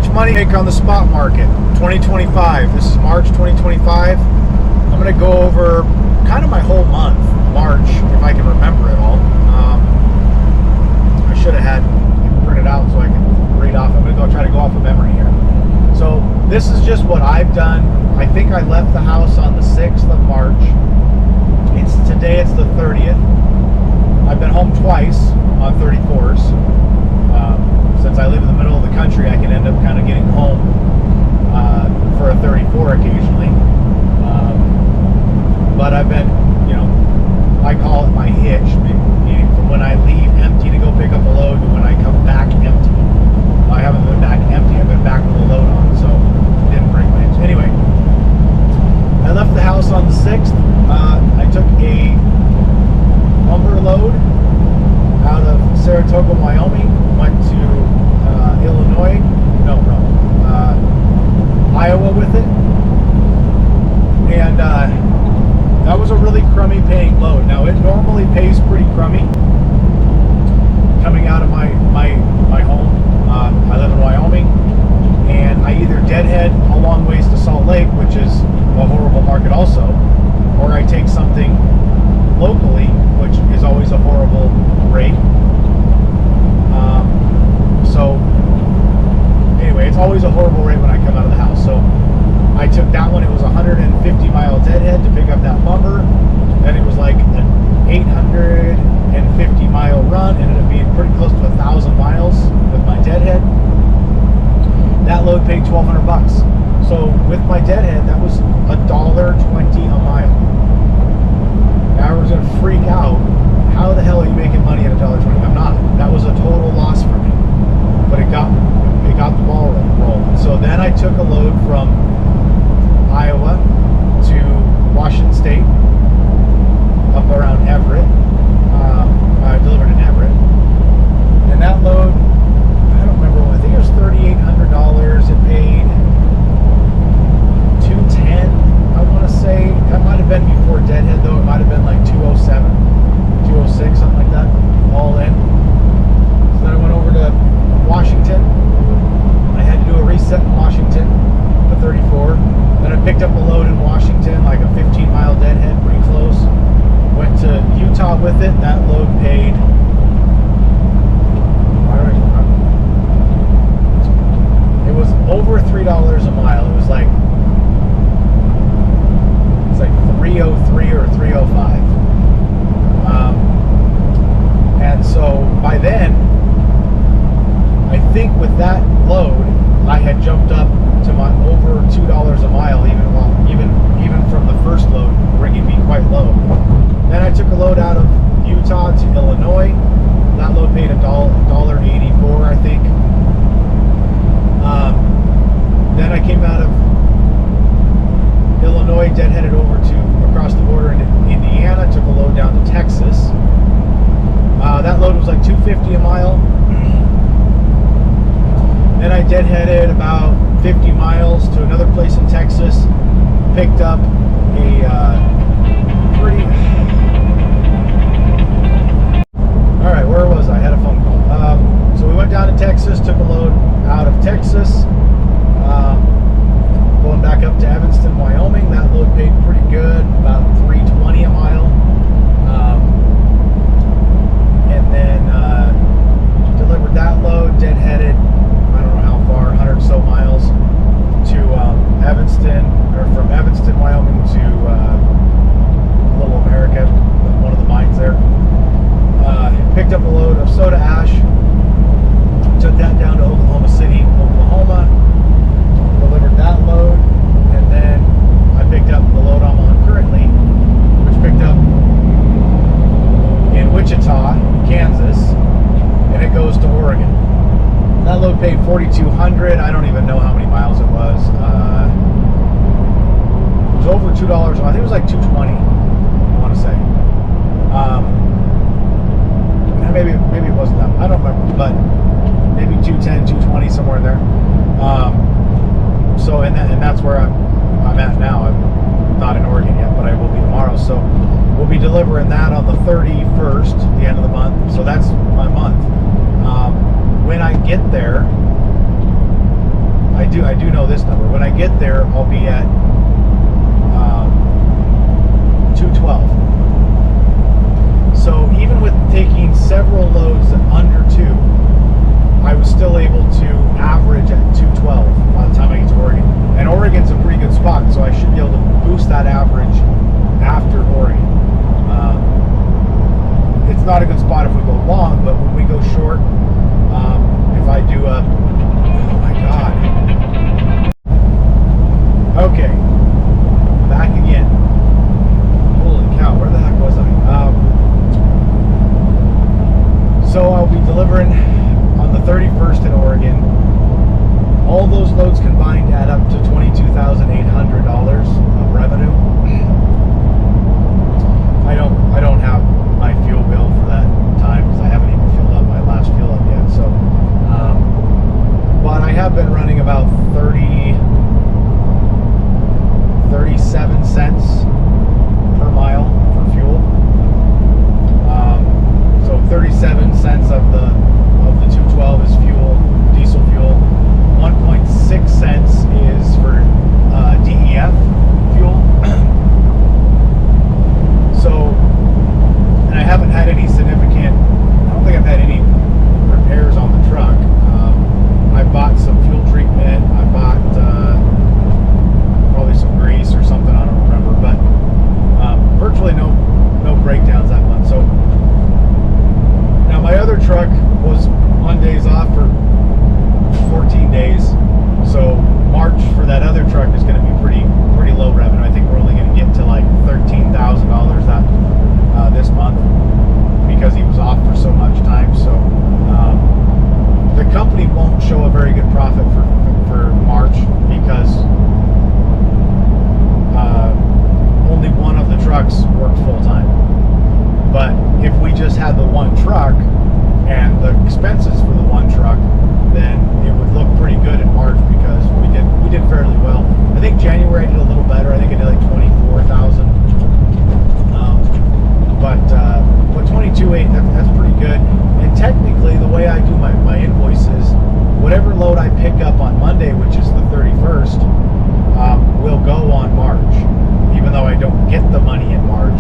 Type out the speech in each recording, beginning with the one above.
much money to make on the spot market. 2025. This is March 2025. I'm going to go over kind of my whole month, March, if I can remember it all. I should have had it printed out so I can read off. I'm going to try to go off of memory here. So this is just what I've done. I think I left the house on the 6th of March. Today it's the 30th. I've been home twice on 34s. Since I live in the middle of the country, I can end up kind of getting home for a 34 occasionally. But I've been, I call it my hitch, meaning from when I leave empty to go pick up a load to when I come back empty. I haven't been back empty, I've been back with a load on, so didn't bring my hitch. Anyway, I left the house on the 6th. I took a lumber load out of Saratoga, Wyoming, went to Illinois, Iowa with it, and that was a really crummy paying load. Now it normally pays pretty crummy coming out of my home. I live in Wyoming, and I either deadhead a long ways to Salt Lake, which is a horrible market also, or I take something locally, which is always a horrible rate. So anyway, it's always a horrible rate when I come out of the house. So I took that one. It was a 150-mile deadhead to pick up that lumber. Then it was like an 850-mile run. Ended up being pretty close to 1,000 miles with my deadhead. That load paid $1,200. So with my deadhead, that was $1.20 a mile. Now I was gonna freak out. How the hell are you making money at $1.20? I'm not. That was a total loss for me. But it got the ball rolling. So then I took a load from Iowa to Washington State, up around Everett. I delivered in Everett, and that load, I don't remember. I think it was $3,800. It paid $210. I want to say that might have been before deadhead, though. It might have been like 207, 206, something like that, all in. So then I went over to Washington. I had to do a reset in Washington, the 34. Then I picked up a load in Washington, like a 15-mile deadhead, pretty close. Went to Utah with it. That load paid, it was over $3 a mile. It was like, it's like 303 or 305. And so by then, I think with that load, I had jumped up to my over $2 a mile, even from the first load, bringing me quite low. Then I took a load out of Utah to Illinois. That load paid $1.84, I think. Then I came out of Illinois, deadheaded over to across the border into Indiana. Took a load down to Texas. That load was like $2.50 a mile. Then I deadheaded about 50 miles to another place in Texas. Picked up a pretty... Alright, where was I? I had a phone call. So we went down to Texas, took a load out of Texas. Going back up to Evanston, Wyoming. That load paid pretty good, about $3.20 a mile. And then delivered that load, deadheaded, I don't know how far, 100 or so miles to Evanston, or from Evanston, Wyoming to Little America, one of the mines there. Picked up a load of soda ash, took that down to Oklahoma City, Oklahoma, delivered that load, and then I picked up the load I'm on currently, which picked up in Wichita, Kansas, and it goes to Oregon. That load paid $4,200. I don't even know how many miles it was. It was over $2. I think it was like $2.20, I want to say. Maybe it wasn't that. I don't remember, but maybe $2.10, $2.20, somewhere in there. So and that's where I'm at now. I'm not in Oregon yet, but I will be tomorrow. So we'll be delivering that on the 31st, the end of the month. So that's my month. When I get there, when I get there, I'll be at 212. So even with taking several loads under 2, I was still able to average at 212 by the time I get to Oregon. And Oregon's a pretty good spot, so I should be able to boost that average after Oregon. It's not a good spot if we go long, but when we go short, if I do a, oh my God. Okay, back again. Holy cow, where the heck was I? So I'll be delivering on the 31st in Oregon. All those loads combined add up to $22,800 of revenue. I don't have my fuel bill for that time because I haven't even filled up my last fuel up yet. So, but I have been running about 37 cents per mile for fuel. So 37 cents of the 212 is fuel, diesel fuel. 1.6 cents is for DEF fuel. So, and I haven't had any significant, I don't think I've had any repairs on the truck. I bought some fuel treatment, I bought probably some grease or something, I don't remember, but virtually no breakdowns that month. So, now my other truck was on days off for 14 days, so March for that other truck is going to be pretty low revenue. I think we're only going to get to like $13,000 that this month because he was off for so much time. So the company won't show a very good profit for March because only one of the trucks worked full time. But if we just had the one truck and the expenses for the one truck, then it would look pretty good in March because we did fairly well. I think January I did a little better. I think I did like 24,000. But 22.8, that's pretty good. And technically, the way I do my invoices, whatever load I pick up on Monday, which is the 31st, will go on March. Even though I don't get the money in March,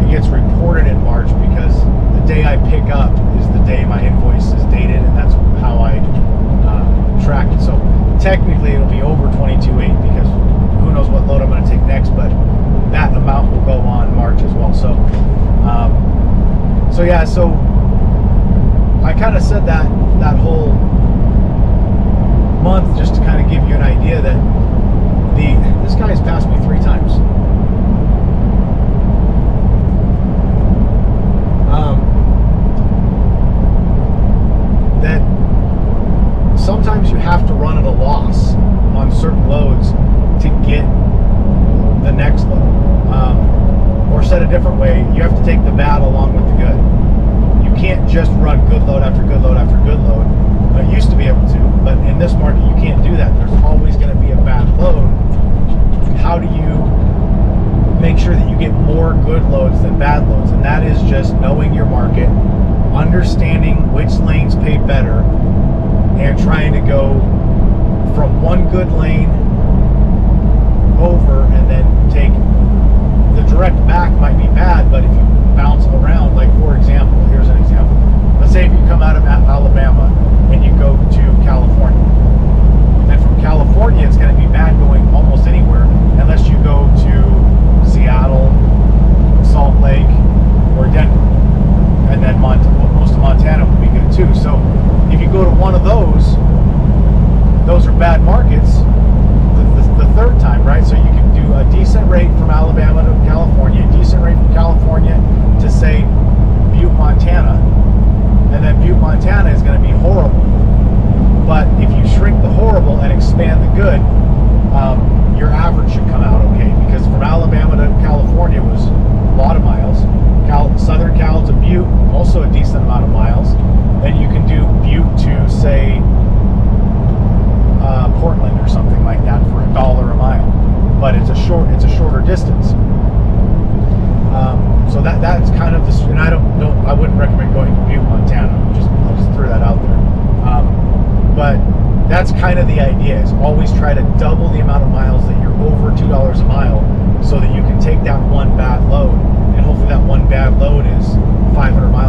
it gets reported in March because the day I pick up is the day my invoice is dated, and that's how I track it. So technically it'll be over 22.8 because who knows what load I'm going to take next, but that amount will go on March as well. So yeah, so I kind of said that whole month just to kind of give you an idea that this guy has passed me 3 times. That sometimes you have to run at a loss on certain loads to get the next load. Or said a different way, you have to take the bad along with the good. You can't just run good load after good load after good load. I used to be able to, but in this market you can't do that. There's always going to be a bad load. How do you make sure that you get more good loads than bad loads? And that is just knowing your market, understanding which lanes pay better, and trying to go from one good lane over and then take the direct back might be bad, but if you bounce around, like for example, here's an example. Let's say if you come out of Alabama and you go to California. Then from California, it's going to be bad going almost anywhere unless you go to Seattle, Salt Lake, or Denver. And then most of Montana would be good too. So if you go to one of those are bad markets the third time, right? So you can do a decent rate from Alabama to California, a decent rate from California to say Butte, Montana, and then Butte, Montana is going to be horrible. But if you shrink the horrible and expand the good, your average should come out okay, because from Alabama to California was a lot of miles. Southern Cal to Butte, also a decent amount of miles. Then you can do Butte to say Portland or something like that for $1 a mile, but it's a shorter distance. So that's kind of the, and I wouldn't recommend going to Butte, Montana. I'll just throw that out there. But that's kind of the idea, is always try to double the amount of miles that you're over $2 a mile, so that you can take that one bad load, and hopefully that one bad load is 500 miles